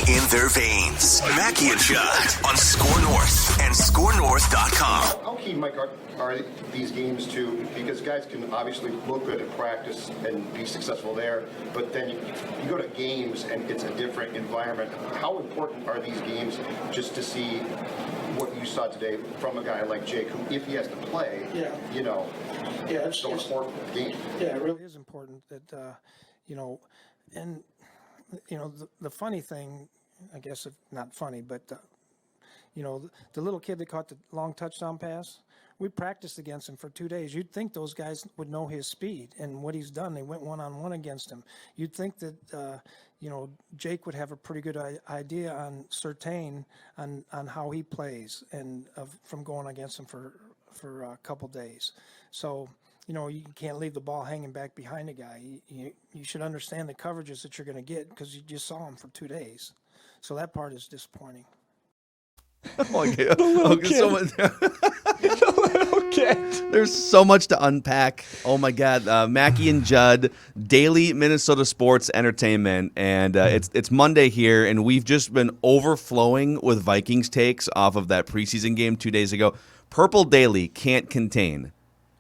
in their veins. Mackie and Judd on SKOR North and SKORNorth.com. How key, Mike, are these games too? Because guys can obviously look good at practice and be successful there, but then you go to games and it's a different environment. How important are these games just to see what you saw today from a guy like Jake, who, if he has to play, it's so important for the game? Yeah, it really is important that, the funny thing, I guess, if not funny, but, the little kid that caught the long touchdown pass, we practiced against him for 2 days. You'd think those guys would know his speed and what he's done. They went one-on-one against him. You'd think that, Jake would have a pretty good idea on Surtain on how he plays and from going against him for a couple days. So, you can't leave the ball hanging back behind a guy. You should understand the coverages that you're going to get because you just saw him for 2 days. So that part is disappointing. Okay. There's so much to unpack. Oh my God, Mackie and Judd, daily Minnesota sports entertainment, and it's Monday here, and we've just been overflowing with Vikings takes off of that preseason game 2 days ago. Purple Daily can't contain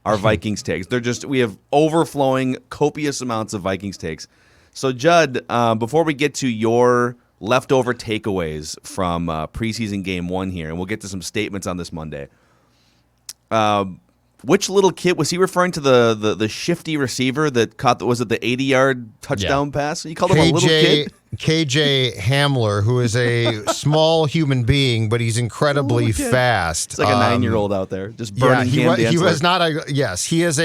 our Vikings takes. We have overflowing, copious amounts of Vikings takes. So Judd, before we get to your leftover takeaways from preseason game 1 here, and we'll get to some statements on this Monday. Which little kid was he referring to? The shifty receiver that caught was it the 80-yard touchdown pass? You called him a little kid? KJ Hamler, who is a small human being, but he's incredibly fast. It's like a 9-year-old out there just burning he was not a he is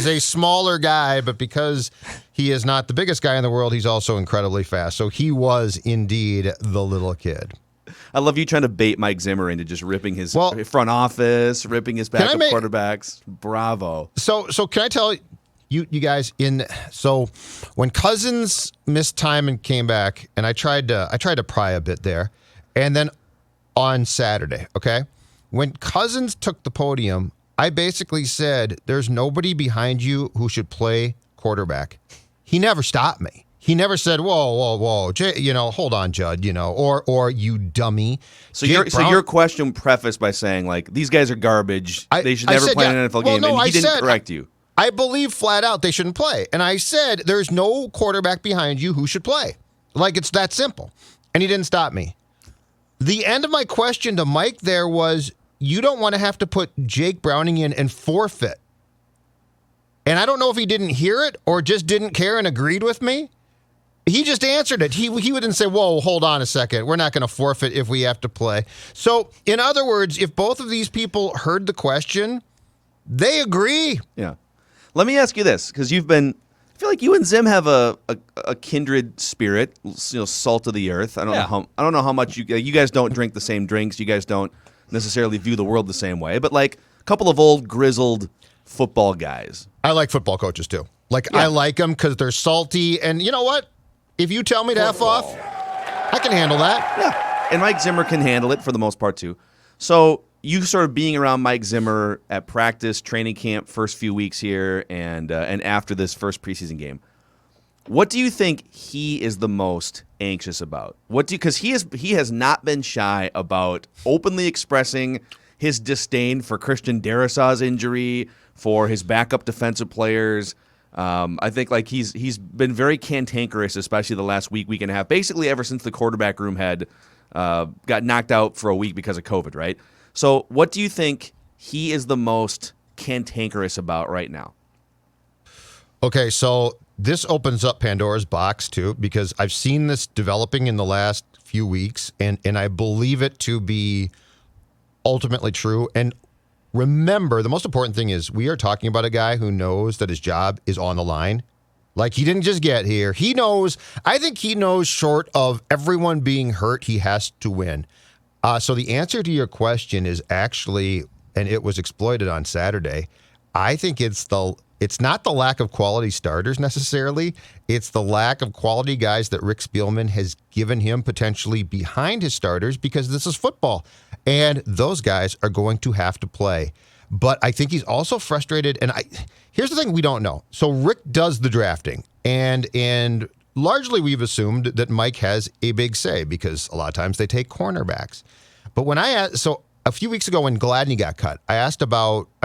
a smaller guy, but because he is not the biggest guy in the world, he's also incredibly fast. So he was indeed the little kid. I love you trying to bait Mike Zimmer into just ripping his front office, ripping his backup quarterbacks. Bravo. So can I tell you guys when Cousins missed time and came back, and I tried to pry a bit there, and then on Saturday, okay, when Cousins took the podium, I basically said, "There's nobody behind you who should play quarterback." He never stopped me. He never said, whoa, hold on, Judd, or you dummy. So your question prefaced by saying, like, these guys are garbage. They should never play an NFL game. And he didn't correct you. I believe flat out they shouldn't play. And I said, there's no quarterback behind you who should play. Like, it's that simple. And he didn't stop me. The end of my question to Mike there was, you don't want to have to put Jake Browning in and forfeit. And I don't know if he didn't hear it or just didn't care and agreed with me. He just answered it. He wouldn't say, whoa, hold on a second. We're not going to forfeit if we have to play. So, in other words, if both of these people heard the question, they agree. Yeah. Let me ask you this, because I feel like you and Zim have a kindred spirit, salt of the earth. I don't know how much you guys don't drink the same drinks. You guys don't necessarily view the world the same way. But like a couple of old grizzled football guys. I like football coaches too. I like them because they're salty. And you know what? If you tell me to F off, I can handle that. Yeah, and Mike Zimmer can handle it for the most part, too. So you sort of being around Mike Zimmer at practice, training camp, first few weeks here, and after this first preseason game, what do you think he is the most anxious about? Because he has not been shy about openly expressing his disdain for Christian Darrisaw's injury, for his backup defensive players. I think he's been very cantankerous, especially the last week and a half, basically ever since the quarterback room had got knocked out for a week because of COVID, right? So what do you think he is the most cantankerous about right now? Okay, so this opens up Pandora's box, too, because I've seen this developing in the last few weeks, and I believe it to be ultimately true. And remember, the most important thing is we are talking about a guy who knows that his job is on the line. Like, he didn't just get here. He knows, I think he knows short of everyone being hurt, he has to win. So the answer to your question is actually, and it was exploited on Saturday, I think it's not the lack of quality starters necessarily. It's the lack of quality guys that Rick Spielman has given him potentially behind his starters, because this is football. And those guys are going to have to play. But I think he's also frustrated. And here's the thing we don't know. So Rick does the drafting. And largely we've assumed that Mike has a big say because a lot of times they take cornerbacks. But when I asked, so a few weeks ago when Gladney got cut, I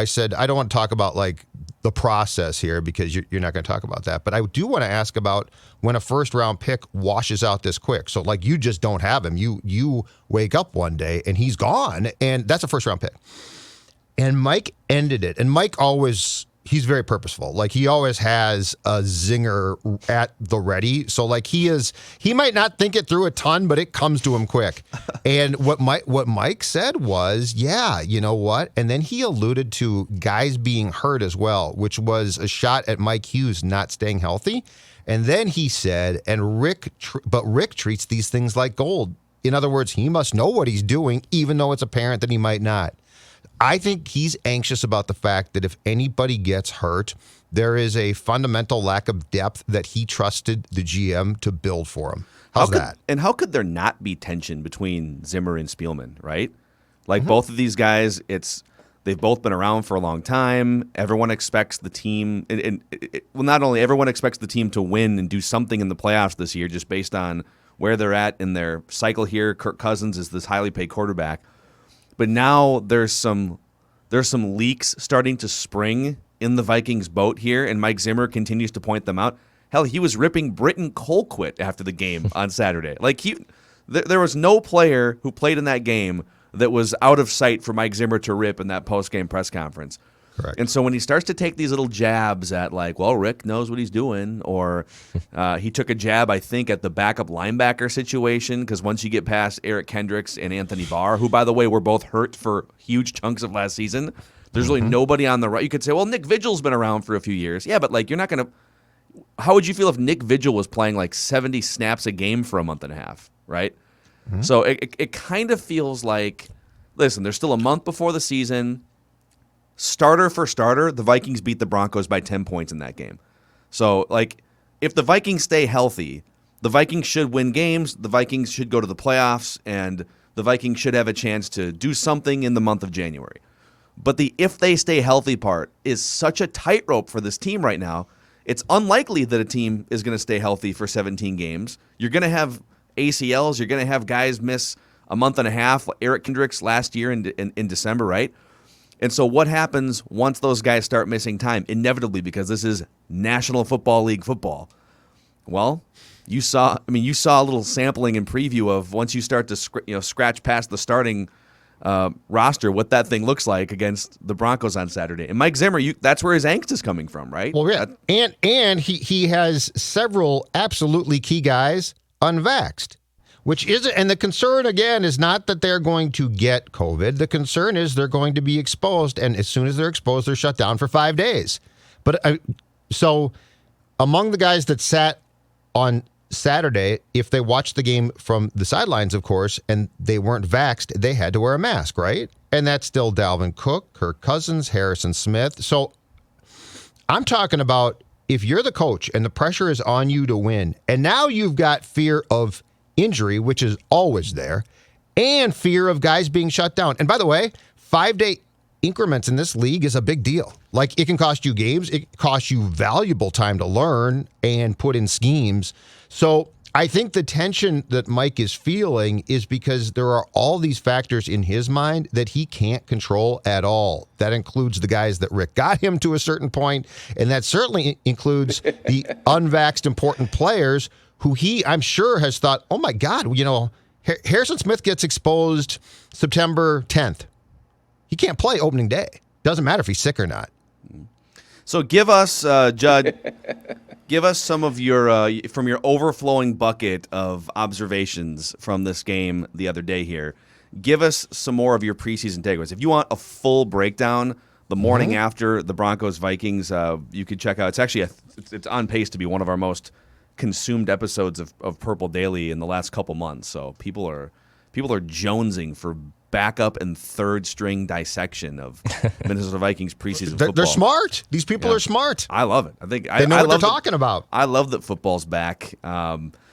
said, I don't want to talk about like the process here because you're not going to talk about that. But I do want to ask about when a first round pick washes out this quick. So like you just don't have him. You wake up one day and he's gone, and that's a first round pick. And Mike ended it. And Mike he's very purposeful. Like he always has a zinger at the ready. So like he might not think it through a ton, but it comes to him quick. And what Mike said was, yeah, you know what? And then he alluded to guys being hurt as well, which was a shot at Mike Hughes not staying healthy. And then he said, Rick treats these things like gold. In other words, he must know what he's doing, even though it's apparent that he might not. I think he's anxious about the fact that if anybody gets hurt, there is a fundamental lack of depth that he trusted the GM to build for him. How's that? And how could there not be tension between Zimmer and Spielman, right? Like both of these guys, they've both been around for a long time. Everyone expects the team, not only everyone expects the team to win and do something in the playoffs this year, just based on where they're at in their cycle here. Kirk Cousins is this highly paid quarterback. But now there's some leaks starting to spring in the Vikings boat here, and Mike Zimmer continues to point them out. Hell, he was ripping Britton Colquitt after the game on Saturday. Like there was no player who played in that game that was out of sight for Mike Zimmer to rip in that post-game press conference. Correct. And so when he starts to take these little jabs at like, well, Rick knows what he's doing, or he took a jab, I think, at the backup linebacker situation, because once you get past Eric Kendricks and Anthony Barr, who, by the way, were both hurt for huge chunks of last season, there's really nobody on the right. You could say, well, Nick Vigil's been around for a few years. Yeah, but like you're not going to – how would you feel if Nick Vigil was playing like 70 snaps a game for a month and a half, right? So it kind of feels like, listen, there's still a month before the season. Starter for starter, the Vikings beat the Broncos by 10 points in that game. So, like, if the Vikings stay healthy, the Vikings should win games, the Vikings should go to the playoffs, and the Vikings should have a chance to do something in the month of January. But the if they stay healthy part is such a tightrope for this team right now. It's unlikely that a team is going to stay healthy for 17 games. You're going to have ACLs. You're going to have guys miss a month and a half. Eric Kendricks last year in December, right? And so what happens once those guys start missing time? Inevitably, because this is National Football League football. Well, you saw a little sampling and preview of once you start to scratch past the starting roster, what that thing looks like against the Broncos on Saturday. And Mike Zimmer, that's where his angst is coming from, right? Well, yeah, and he has several absolutely key guys unvaxxed. And the concern, again, is not that they're going to get COVID. The concern is they're going to be exposed, and as soon as they're exposed, they're shut down for 5 days. But so among the guys that sat on Saturday, if they watched the game from the sidelines, of course, and they weren't vaxxed, they had to wear a mask, right? And that's still Dalvin Cook, Kirk Cousins, Harrison Smith. So I'm talking about if you're the coach and the pressure is on you to win, and now you've got fear of injury, which is always there, and fear of guys being shut down. And by the way, 5-day increments in this league is a big deal. Like, it can cost you games. It costs you valuable time to learn and put in schemes. So I think the tension that Mike is feeling is because there are all these factors in his mind that he can't control at all. That includes the guys that Rick got him to a certain point, and that certainly includes the unvaxxed important players who I'm sure, has thought, oh, my God, Harrison Smith gets exposed September 10th. He can't play opening day. Doesn't matter if he's sick or not. So give us, Judd, give us some of your from your overflowing bucket of observations from this game the other day here. Give us some more of your preseason takeaways. If you want a full breakdown the morning after the Broncos-Vikings, you could check out. It's actually it's on pace to be one of our most consumed episodes of Purple Daily in the last couple months. So people are jonesing for backup and third string dissection of Minnesota Vikings preseason football. They're smart. These people are smart. I love it. I think they know what they're talking about. I love that football's back.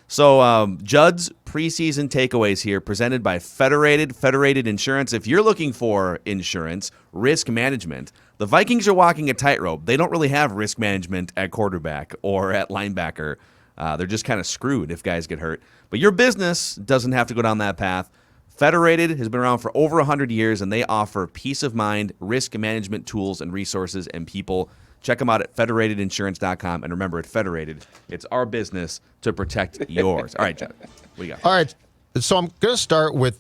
So Judd's preseason takeaways here, presented by Federated Insurance. If you're looking for insurance, risk management, the Vikings are walking a tightrope. They don't really have risk management at quarterback or at linebacker. They're just kind of screwed if guys get hurt. But your business doesn't have to go down that path. Federated has been around for over 100 years, and they offer peace of mind, risk management tools, and resources and people. Check them out at federatedinsurance.com. And remember, at Federated, it's our business to protect yours. All right, John, what do you got? All right. So I'm going to start with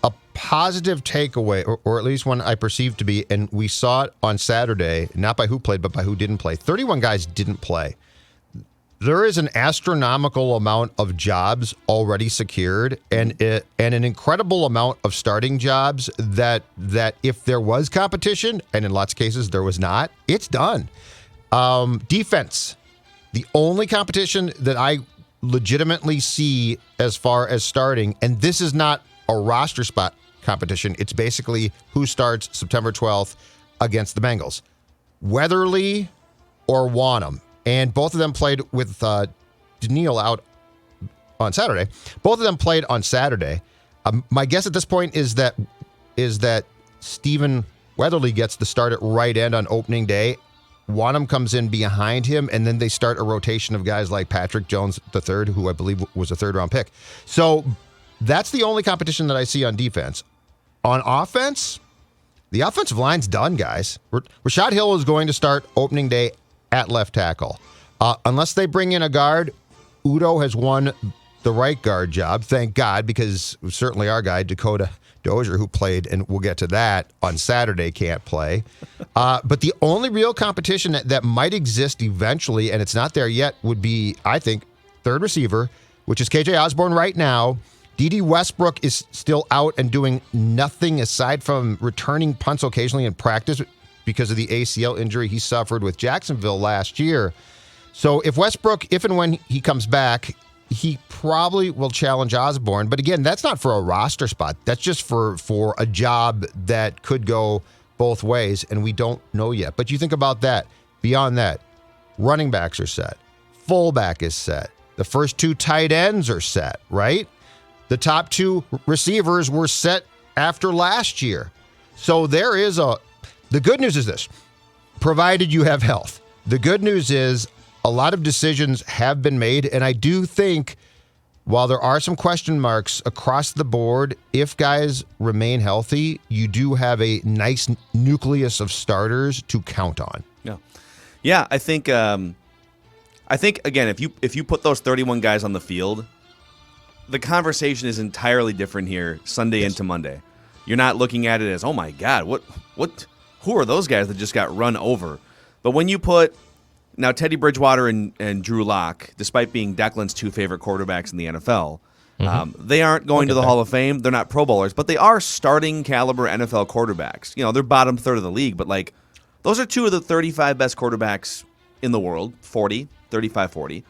a positive takeaway, or at least one I perceive to be, and we saw it on Saturday, not by who played, but by who didn't play. 31 guys didn't play. There is an astronomical amount of jobs already secured, and an incredible amount of starting jobs that if there was competition, and in lots of cases there was not, it's done. Defense, the only competition that I legitimately see as far as starting, and this is not a roster spot competition. It's basically who starts September 12th against the Bengals. Weatherly or Wanham. And both of them played with Daniil out on Saturday. Both of them played on Saturday. My guess at this point is that Stephen Weatherly gets the start at right end on opening day. Wanham comes in behind him, and then they start a rotation of guys like Patrick Jones III, who I believe was a third-round pick. So that's the only competition that I see on defense. On offense, the offensive line's done, guys. Rashad Hill is going to start opening day at left tackle. Unless they bring in a guard, Udo has won the right guard job, thank God, because certainly our guy, Dakota Dozier, who played, and we'll get to that, on Saturday, can't play. But the only real competition that might exist eventually, and it's not there yet, would be, I think, third receiver, which is KJ Osborne right now. D.D. Westbrook is still out and doing nothing aside from returning punts occasionally in practice because of the ACL injury he suffered with Jacksonville last year. So if and when he comes back, he probably will challenge Osborne. But again, that's not for a roster spot. That's just for a job that could go both ways, and we don't know yet. But you think about that. Beyond that, running backs are set. Fullback is set. The first two tight ends are set, right? The top two receivers were set after last year. So there is the good news is this, provided you have health. The good news is a lot of decisions have been made, and I do think while there are some question marks across the board, if guys remain healthy, you do have a nice nucleus of starters to count on. Yeah, I think again, if you put those 31 guys on the field, the conversation is entirely different here Sunday into Monday. You're not looking at it as, oh my God, who are those guys that just got run over? But when you put now Teddy Bridgewater and Drew Lock, despite being Declan's two favorite quarterbacks in the NFL, they aren't going to the Hall of Fame. They're not Pro Bowlers, but they are starting caliber NFL quarterbacks. You know, they're bottom third of the league, but like those are two of the 35 best quarterbacks in the world, 35, 40.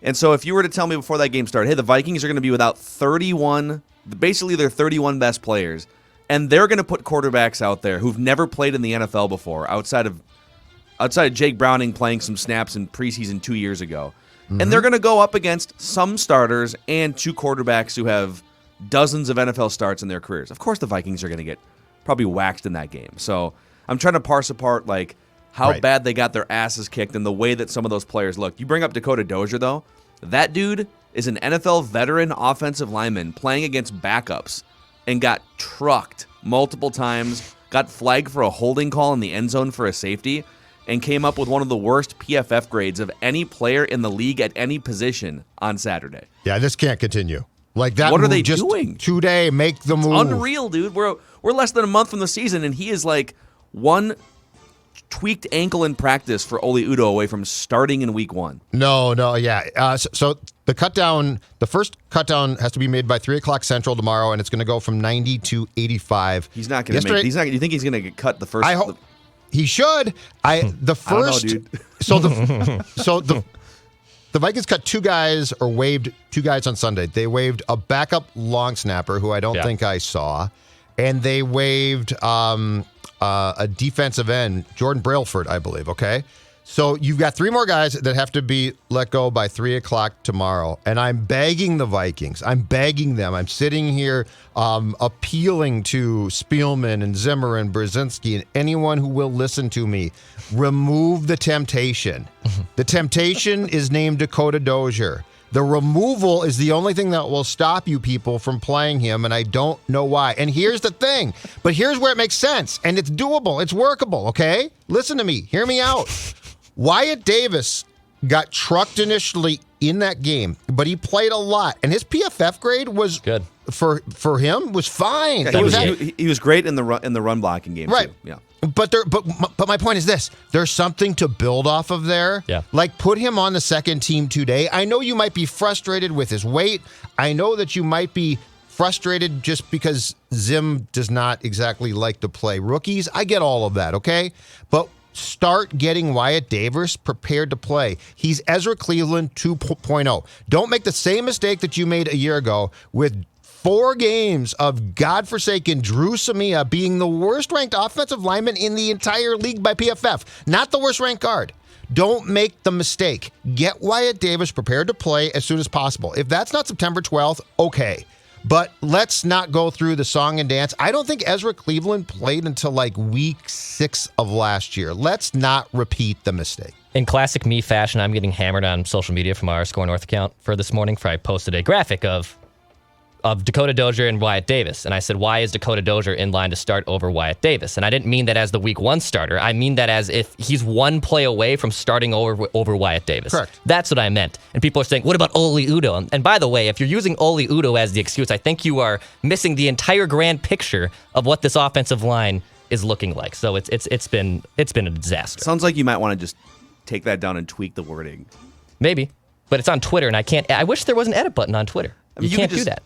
And so if you were to tell me before that game started, hey, the Vikings are going to be without 31, basically their 31 best players, and they're going to put quarterbacks out there who've never played in the NFL before, outside of Jake Browning playing some snaps in preseason 2 years ago. And they're going to go up against some starters and two quarterbacks who have dozens of NFL starts in their careers. Of course the Vikings are going to get probably waxed in that game. So I'm trying to parse apart like how bad they got their asses kicked and the way that some of those players looked. You bring up Dakota Dozier, though. That dude is an NFL veteran offensive lineman playing against backups and got trucked multiple times, got flagged for a holding call in the end zone for a safety, and came up with one of the worst PFF grades of any player in the league at any position on Saturday. Yeah, this can't continue. Like that. What are they just doing today? Make the move. Unreal, dude. We're less than a month from the season, and he is like one tweaked ankle in practice for Oli Udo away from starting in week 1. No, yeah. So the first cut down has to be made by 3:00 Central tomorrow, and it's going to go from 90 to 85. He's not going to make. He's not. You think he's going to get cut the first? I hope he should. The first. I don't know, dude. The Vikings cut two guys or waived two guys on Sunday. They waived a backup long snapper who I don't think I saw, and they waived a defensive end, Jordan Brailford, I believe. Okay, So you've got 3 more guys that have to be let go by 3 o'clock tomorrow. And I'm begging the Vikings. I'm begging them. I'm sitting here appealing to Spielman and Zimmer and Brzezinski and anyone who will listen to me. Remove the temptation. The temptation is named Dakota Dozier. The removal is the only thing that will stop you people from playing him, and I don't know why. And here's the thing, but here's where it makes sense, and it's doable. It's workable, okay? Listen to me. Hear me out. Wyatt Davis got trucked initially in that game, but he played a lot, and his PFF grade was good for him. Was fine. He was great in the run blocking game, right? Too. Yeah. But my point is this: there's something to build off of there. Yeah. Like put him on the second team today. I know you might be frustrated with his weight. I know that you might be frustrated just because Zim does not exactly like to play rookies. I get all of that, okay? But start getting Wyatt Davis prepared to play. He's Ezra Cleveland 2.0. Don't make the same mistake that you made a year ago with 4 games of godforsaken Drew Samia being the worst-ranked offensive lineman in the entire league by PFF. Not the worst-ranked guard. Don't make the mistake. Get Wyatt Davis prepared to play as soon as possible. If that's not September 12th, okay. But let's not go through the song and dance. I don't think Ezra Cleveland played until like week 6 of last year. Let's not repeat the mistake. In classic me fashion, I'm getting hammered on social media from our SKOR North account for this morning, for I posted a graphic of Dakota Dozier and Wyatt Davis. And I said, why is Dakota Dozier in line to start over Wyatt Davis? And I didn't mean that as the week 1 starter. I mean that as if he's 1 play away from starting over Wyatt Davis. Correct. That's what I meant. And people are saying, what about Oli Udoh? And by the way, if you're using Oli Udoh as the excuse, I think you are missing the entire grand picture of what this offensive line is looking like. So it's been a disaster. Sounds like you might want to just take that down and tweak the wording. Maybe. But it's on Twitter, and I wish there was an edit button on Twitter. I mean, you can't do that.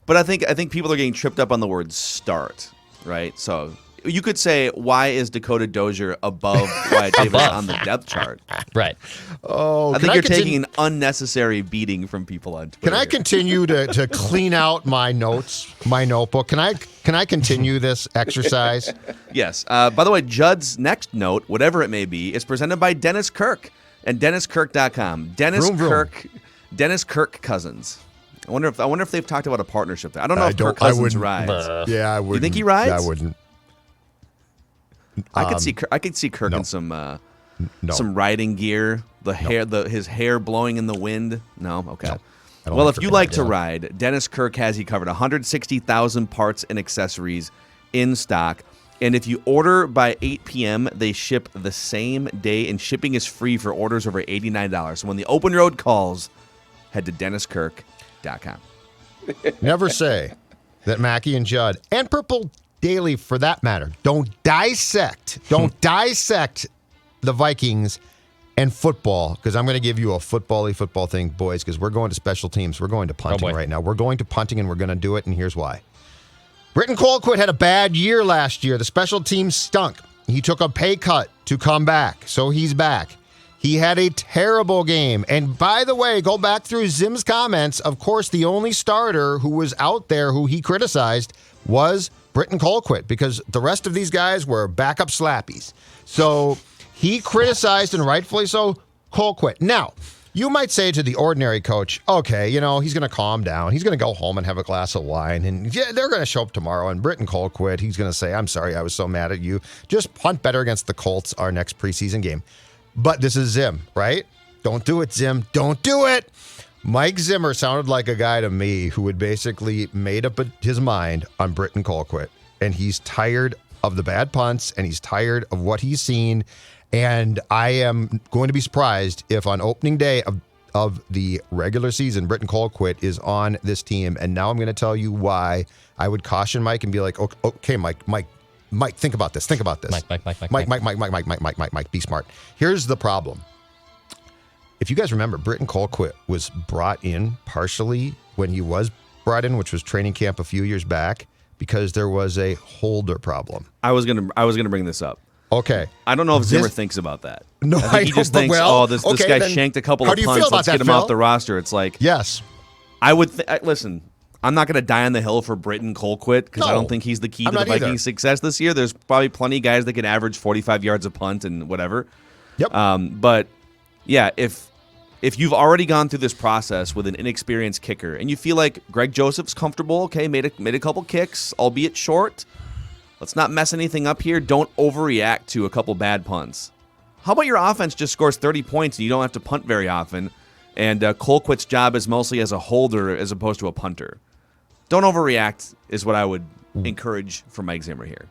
But I think people are getting tripped up on the word start, right? So you could say, why is Dakota Dozier above Wyatt Davis on the depth chart? Right. Oh, I think you're taking an unnecessary beating from people on Twitter. Can I continue to clean out my notes, my notebook? Can I continue this exercise? Yes. By the way, Judd's next note, whatever it may be, is presented by Dennis Kirk and DennisKirk.com. Dennis Kirk Cousins. I wonder if they've talked about a partnership there. I don't know if Kirk Cousins rides. Yeah, I wouldn't. You think he rides? I wouldn't. I could see Kirk in some riding gear. His hair blowing in the wind. No, okay. No, well, if you like to ride, Dennis Kirk has you covered. 160,000 parts and accessories in stock. And if you order by 8 p.m., they ship the same day, and shipping is free for orders over $89. So when the open road calls, head to DennisKirk.com. Never say that Mackie and Judd, and Purple Daily for that matter, don't dissect the Vikings and football, because I'm going to give you a football thing, boys, because we're going to special teams. We're going to punting right now. We're going to punting, and we're going to do it, and here's why. Britton Colquitt had a bad year last year. The special teams stunk. He took a pay cut to come back, so he's back. He had a terrible game. And by the way, go back through Zim's comments. Of course, the only starter who was out there who he criticized was Britton Colquitt, because the rest of these guys were backup slappies. So he criticized, and rightfully so, Colquitt. Now, you might say to the ordinary coach, okay, he's going to calm down. He's going to go home and have a glass of wine. And yeah, they're going to show up tomorrow. And Britton Colquitt, he's going to say, I'm sorry, I was so mad at you. Just punt better against the Colts, our next preseason game. But this is Zim, right? Don't do it, Zim. Don't do it. Mike Zimmer sounded like a guy to me who had basically made up his mind on Britton Colquitt. And he's tired of the bad punts, and he's tired of what he's seen. And I am going to be surprised if on opening day of the regular season, Britton Colquitt is on this team. And now I'm going to tell you why I would caution Mike and be like, okay, Mike, think about this. Mike, be smart. Here's the problem. If you guys remember, Britton Colquitt was brought in partially when he was brought in, which was training camp a few years back, because there was a holder problem. I was gonna bring this up. Okay. I don't know if Zimmer thinks about that. No, I think he just thinks, this guy shanked a couple of punts. Let's get him off the roster. It's like, yes. I would listen. I'm not going to die on the hill for Britton Colquitt because I don't think he's the key to the Vikings' success this year. There's probably plenty of guys that can average 45 yards a punt and whatever. Yep. But yeah, if you've already gone through this process with an inexperienced kicker and you feel like Greg Joseph's comfortable, okay, made a couple kicks, albeit short, let's not mess anything up here. Don't overreact to a couple bad punts. How about your offense just scores 30 points and you don't have to punt very often, and Colquitt's job is mostly as a holder as opposed to a punter? Don't overreact is what I would encourage from Mike Zimmer here.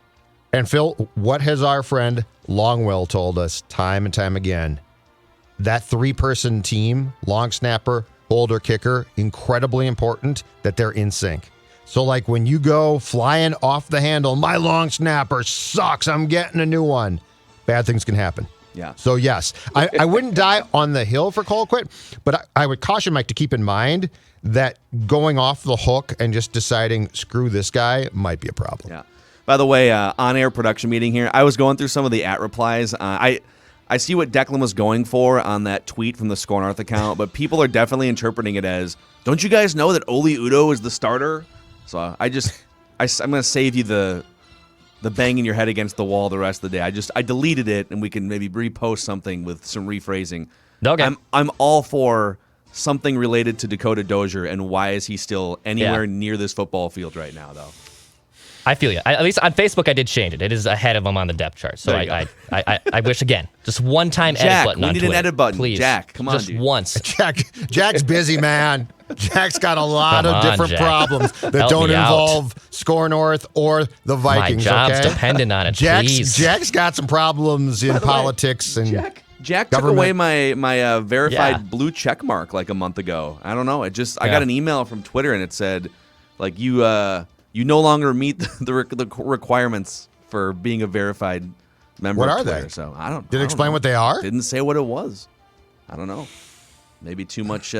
And Phil, what has our friend Longwell told us time and time again? That 3-person team, long snapper, holder, kicker, incredibly important that they're in sync. So like when you go flying off the handle, my long snapper sucks, I'm getting a new one, bad things can happen. Yeah. So yes, I wouldn't die on the hill for Colquitt, but I would caution Mike to keep in mind that going off the hook and just deciding, screw this guy, might be a problem. Yeah. By the way, on-air production meeting here, I was going through some of the @replies. I see what Declan was going for on that tweet from the SKOR North account, but people are definitely interpreting it as, don't you guys know that Oli Udoh is the starter? So I'm going to save you the banging your head against the wall the rest of the day. I deleted it, and we can maybe repost something with some rephrasing. Okay. I'm all for something related to Dakota Dozier, and why is he still anywhere near this football field right now, though? I feel you. At least on Facebook, I did change it. It is ahead of him on the depth chart. So I wish again, just one time edit button on we need Twitter, an edit button. please. Jack, come on, just dude. once. Jack's busy, man. Jack's got a lot Come of on, different Jack. Help that Help don't me out. involve SKOR North or the Vikings. My job's okay? dependent on it. Please. Jack's got some problems in By the way, politics and Jack took government. away my verified Yeah. blue check mark like a month ago. I don't know. I got an email from Twitter and it said, like, you no longer meet the requirements for being a verified member. What of are Twitter. they? So I don't. Did it explain know. what they are? Didn't say what it was. I don't know. Maybe too much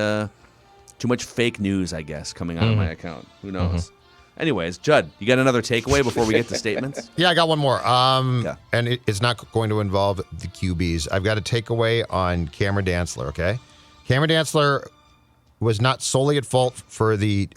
fake news, I guess, coming out of my account. Who knows? Anyways, Judd, you got another takeaway before we get to statements? Yeah, I got one more. Okay. And it's not going to involve the QBs. I've got a takeaway on Cameron Dantzler, okay? Cameron Dantzler was not solely at fault for the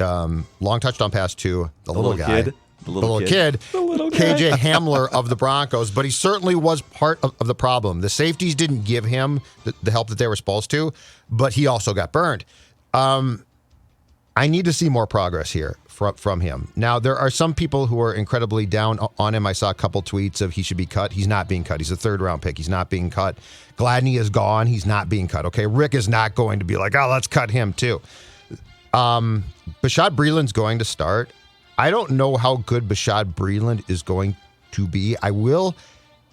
long touchdown pass to the little guy. Kid. The little kid. KJ Hamler of the Broncos, but he certainly was part of the problem. The safeties didn't give him the help that they were supposed to, but he also got burned. I need to see more progress here from him. Now, there are some people who are incredibly down on him. I saw a couple tweets of he should be cut. He's not being cut. He's a third-round pick. He's not being cut. Gladney is gone. He's not being cut. Okay, Rick is not going to be like, oh, let's cut him too. Bashad Breeland's going to start. I don't know how good Bashad Breeland is going to be. I will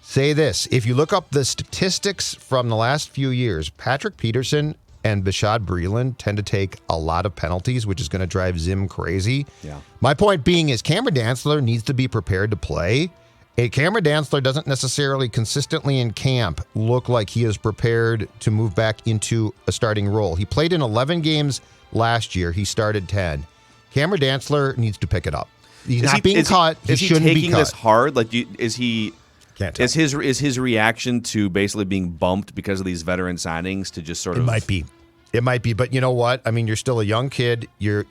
say this. If you look up the statistics from the last few years, Patrick Peterson and Bashad Breeland tend to take a lot of penalties, which is going to drive Zim crazy. Yeah. My point being is Cameron Dantzler needs to be prepared to play. And Cameron Dantzler doesn't necessarily consistently in camp look like he is prepared to move back into a starting role. He played in 11 games last year. He started 10. Cameron Dantzler needs to pick it up. He's not being cut. He shouldn't be cut. Is he taking this hard? Like, is he? Can't tell. Is his reaction to basically being bumped because of these veteran signings to just sort of? It might be, but you know what? I mean, you're still a young kid. You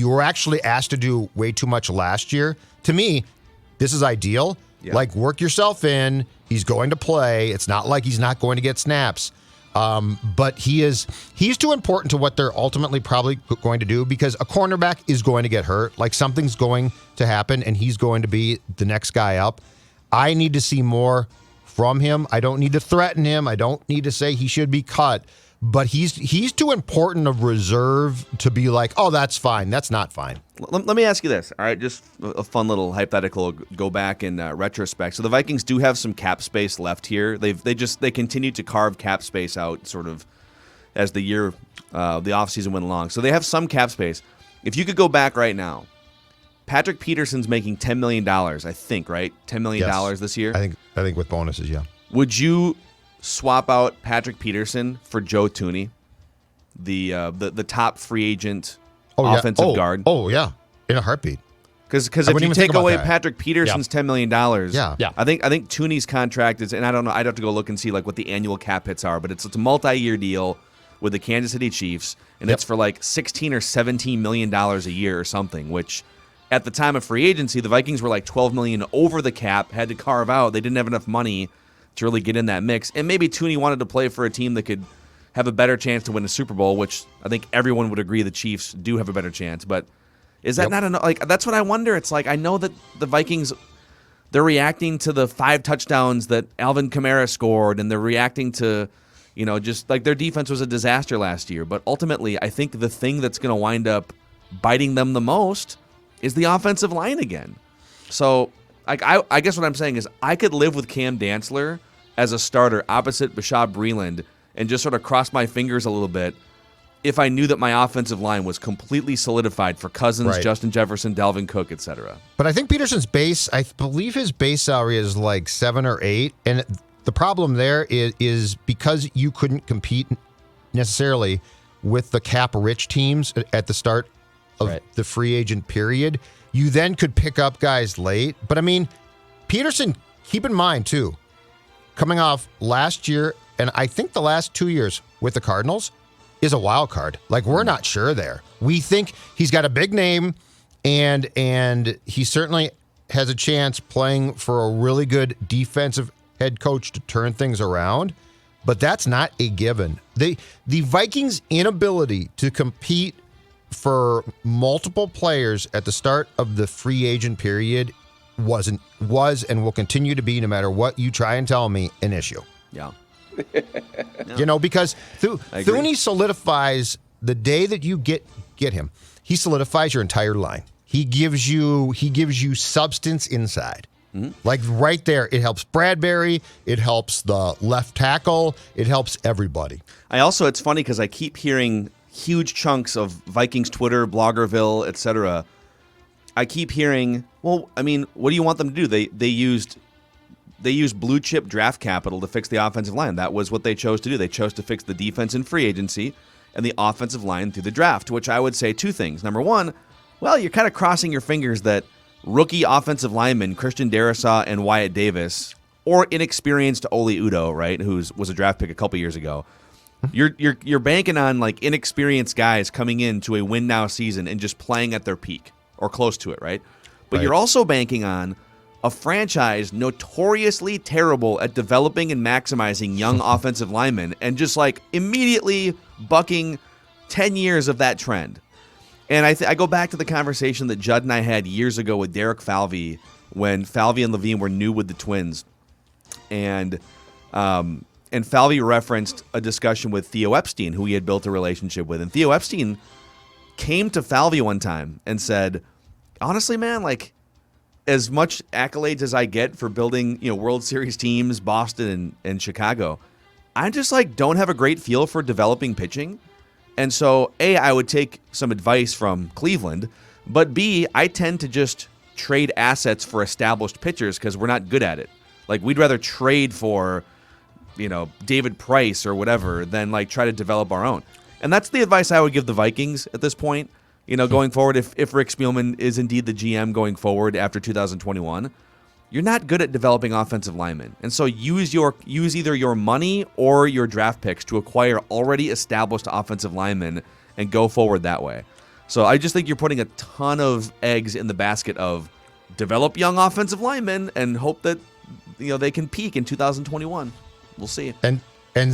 were actually asked to do way too much last year. To me, this is ideal. Yeah. Like, work yourself in. He's going to play. It's not like he's not going to get snaps. But he's too important to what they're ultimately probably going to do, because a cornerback is going to get hurt. Like, something's going to happen, and he's going to be the next guy up. I need to see more from him. I don't need to threaten him. I don't need to say he should be cut. But he's too important of reserve to be like, oh, that's fine. That's not fine. Let me ask you this. All right, just a fun little hypothetical. Go back in retrospect. So the Vikings do have some cap space left here. They continue to carve cap space out sort of as the offseason went along. So they have some cap space. If you could go back right now, Patrick Peterson's making $10 million, I think, right? $10 million this year? I think with bonuses, yeah. Would you swap out Patrick Peterson for Joe Thuney, the top free agent offensive guard? Oh, yeah. In a heartbeat. Because if you take away Patrick Peterson's $10 million, Yeah. I think Thuney's contract is, and I don't know, I'd have to go look and see like what the annual cap hits are, but it's a multi-year deal with the Kansas City Chiefs, and it's for like $16 or $17 million a year or something, which at the time of free agency, the Vikings were like $12 million over the cap, had to carve out. They didn't have enough money to really get in that mix. And maybe Tooney wanted to play for a team that could have a better chance to win a Super Bowl, which I think everyone would agree the Chiefs do have a better chance. But is that not enough? Like, that's what I wonder. It's like, I know that the Vikings, they're reacting to the 5 touchdowns that Alvin Kamara scored, and they're reacting to, just like their defense was a disaster last year. But ultimately, I think the thing that's going to wind up biting them the most is the offensive line again. So I guess what I'm saying is I could live with Cam Dantzler as a starter opposite Bashaud Breeland and just sort of cross my fingers a little bit if I knew that my offensive line was completely solidified for Cousins, Right. Justin Jefferson, Dalvin Cook, etc. But I think Peterson's I believe his base salary is like 7 or 8. And the problem there is because you couldn't compete necessarily with the cap-rich teams at the start of the free agent period, you then could pick up guys late. But, I mean, Peterson, keep in mind, too, coming off last year, and I think the last 2 years with the Cardinals, is a wild card. Like, we're not sure there. We think he's got a big name, and he certainly has a chance playing for a really good defensive head coach to turn things around, but that's not a given. The Vikings' inability to compete for multiple players at the start of the free agent period was and will continue to be, no matter what you try and tell me, an issue. Yeah. Because Thuney solidifies the day that you get him. He solidifies your entire line. He gives you substance inside. Mm-hmm. Like right there, it helps Bradbury. It helps the left tackle. It helps everybody. It's funny because I keep hearing huge chunks of Vikings Twitter, Bloggerville, etc. I keep hearing, well, I mean, what do you want them to do? They used blue chip draft capital to fix the offensive line. That was what they chose to do. They chose to fix the defense in free agency and the offensive line through the draft, which I would say 2 things. Number one, well, you're kind of crossing your fingers that rookie offensive linemen Christian Darrisaw and Wyatt Davis, or inexperienced Oli Udoh, right, who was a draft pick a couple years ago, you're banking on like inexperienced guys coming into a win now season and just playing at their peak or close to it, right? But you're also banking on a franchise notoriously terrible at developing and maximizing young offensive linemen and just like immediately bucking 10 years of that trend. And I go back to the conversation that Judd and I had years ago with Derek Falvey when Falvey and Levine were new with the Twins. And Falvey referenced a discussion with Theo Epstein, who he had built a relationship with. And Theo Epstein came to Falvey one time and said, honestly, man, like, as much accolades as I get for building, World Series teams, Boston and Chicago, I just like don't have a great feel for developing pitching. And so, A, I would take some advice from Cleveland, but B, I tend to just trade assets for established pitchers because we're not good at it. Like, we'd rather trade for, David Price or whatever than like try to develop our own. And that's the advice I would give the Vikings at this point. Going forward, if Rick Spielman is indeed the GM going forward after 2021, you're not good at developing offensive linemen. And so use either your money or your draft picks to acquire already established offensive linemen and go forward that way. So I just think you're putting a ton of eggs in the basket of develop young offensive linemen and hope that they can peak in 2021. We'll see. And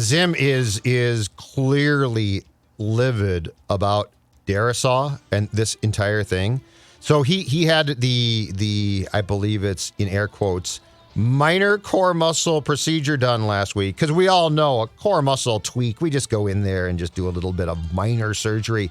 Zim is clearly livid about Darrisaw and this entire thing. So he had the I believe it's in air quotes minor core muscle procedure done last week, because we all know a core muscle tweak, we just go in there and just do a little bit of minor surgery.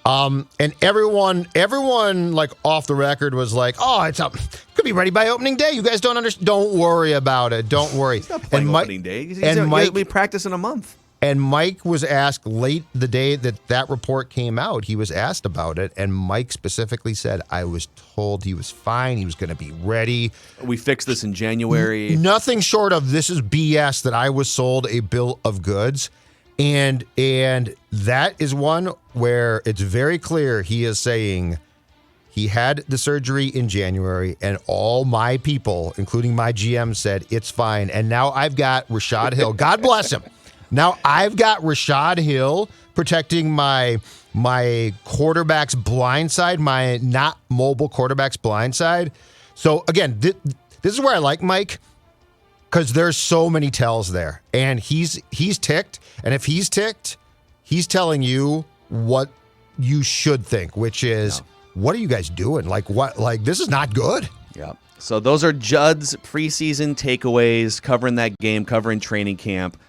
And everyone like off the record was like, oh, it's up, could be ready by opening day. You guys don't understand. Don't worry about it. Don't worry. He's not playing opening day. He'll be practicing a month. And Mike was asked late the day that report came out, he was asked about it, and Mike specifically said, I was told he was fine, he was going to be ready. We fixed this in January. Nothing short of this is BS that I was sold a bill of goods. And that is one where it's very clear he is saying he had the surgery in January, and all my people, including my GM, said it's fine. And now I've got Rashad Hill. God bless him. Now I've got Rashad Hill protecting my quarterback's blind side, my not mobile quarterback's blind side. So again, this is where I like Mike. because there's so many tells there, and he's ticked, and if he's ticked, he's telling you what you should think, which is, what are you guys doing? Like, what? Like, this is not good. Yeah. So those are Judd's preseason takeaways, covering that game, covering training camp.